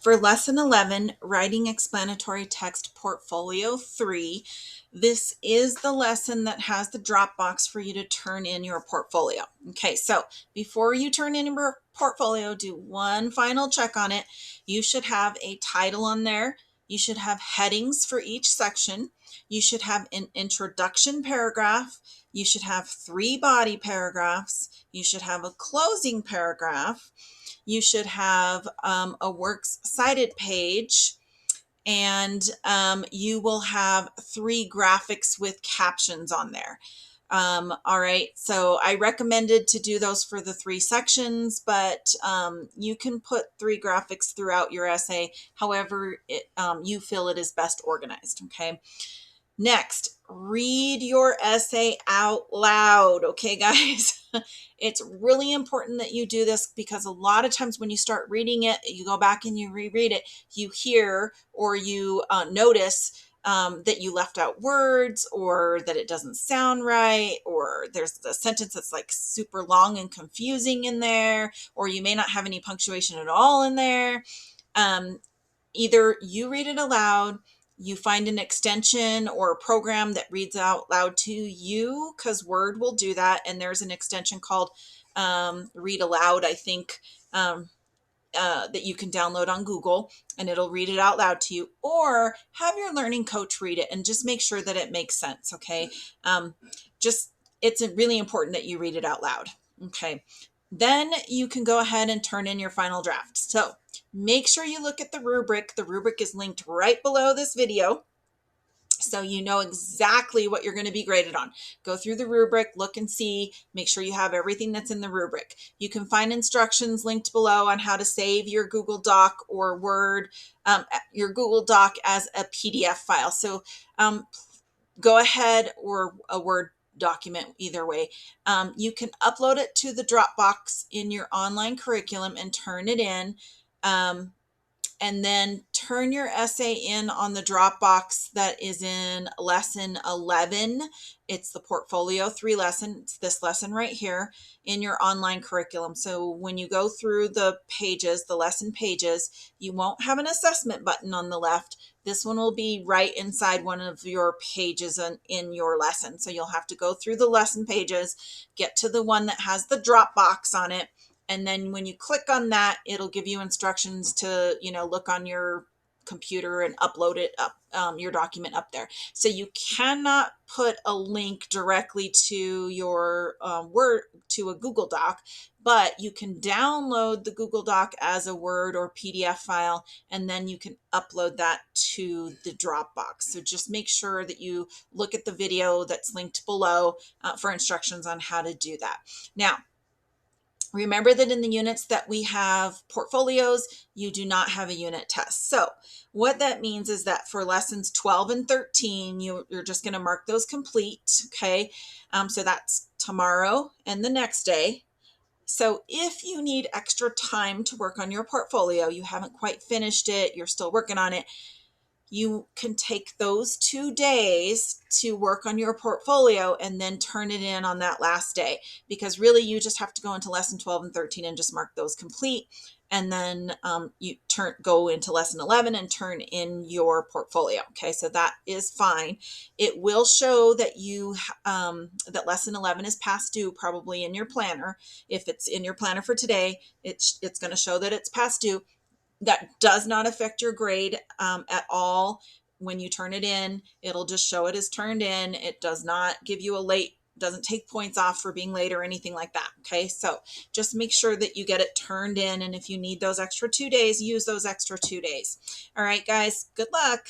For Lesson 11, Writing Explanatory Text Portfolio 3, this is the lesson that has the Dropbox for you to turn in your portfolio. Okay, so before you turn in your portfolio, do one final check on it. You should have a title on there. You should have headings for each section. You should have an introduction paragraph. You should have 3 body paragraphs. You should have a closing paragraph. You should have a works cited page, and you will have 3 graphics with captions on there. All right, so I recommended to do those for the 3 sections, but you can put 3 graphics throughout your essay, however you feel it is best organized, okay? Next, read your essay out loud. Okay, guys, it's really important that you do this because a lot of times when you start reading it, you go back and you reread it, you hear or you notice that you left out words or that it doesn't sound right, or there's a sentence that's like super long and confusing in there, or you may not have any punctuation at all in there. Either you read it aloud, you find an extension or a program that reads out loud to you, because Word will do that. And there's an extension called Read Aloud, I think, that you can download on Google, and it'll read it out loud to you. Or have your learning coach read it and just make sure that it makes sense, okay? It's really important that you read it out loud, okay? Then you can go ahead and turn in your final draft. So make sure you look at the rubric. The rubric is linked right below this video, so you know exactly what you're going to be graded on. Go through the rubric, look and see, make sure you have everything that's in the rubric. You can find instructions linked below on how to save your Google Doc or Word, your Google Doc as a PDF file. So go ahead, or a Word document, either way. You can upload it to the Dropbox in your online curriculum and turn it in. And then turn your essay in on the Dropbox that is in lesson 11. It's the portfolio 3 lesson. It's this lesson right here in your online curriculum. So when you go through the pages, the lesson pages, you won't have an assessment button on the left. This one will be right inside one of your pages in your lesson. So you'll have to go through the lesson pages, get to the one that has the Dropbox on it. And then when you click on that, it'll give you instructions to, look on your computer and upload it up, your document up there. So you cannot put a link directly to your Word, to a Google Doc, but you can download the Google Doc as a Word or PDF file, and then you can upload that to the Dropbox. So just make sure that you look at the video that's linked below for instructions on how to do that. Now, remember that in the units that we have portfolios, you do not have a unit test. So what that means is that for lessons 12 and 13, you're just going to mark those complete, okay? So that's tomorrow and the next day. So if you need extra time to work on your portfolio, you haven't quite finished it, you're still working on it, you can take those 2 days to work on your portfolio and then turn it in on that last day, because really you just have to go into lesson 12 and 13 and just mark those complete. And then you go into lesson 11 and turn in your portfolio. Okay, so that is fine. It will show that that lesson 11 is past due, probably in your planner. If it's in your planner for today, it's going to show that it's past due. That does not affect your grade at all. When you turn it in, it'll just show it as turned in. It does not give you doesn't take points off for being late or anything like that. Okay, so just make sure that you get it turned in. And if you need those extra 2 days, use those extra 2 days. All right, guys, good luck.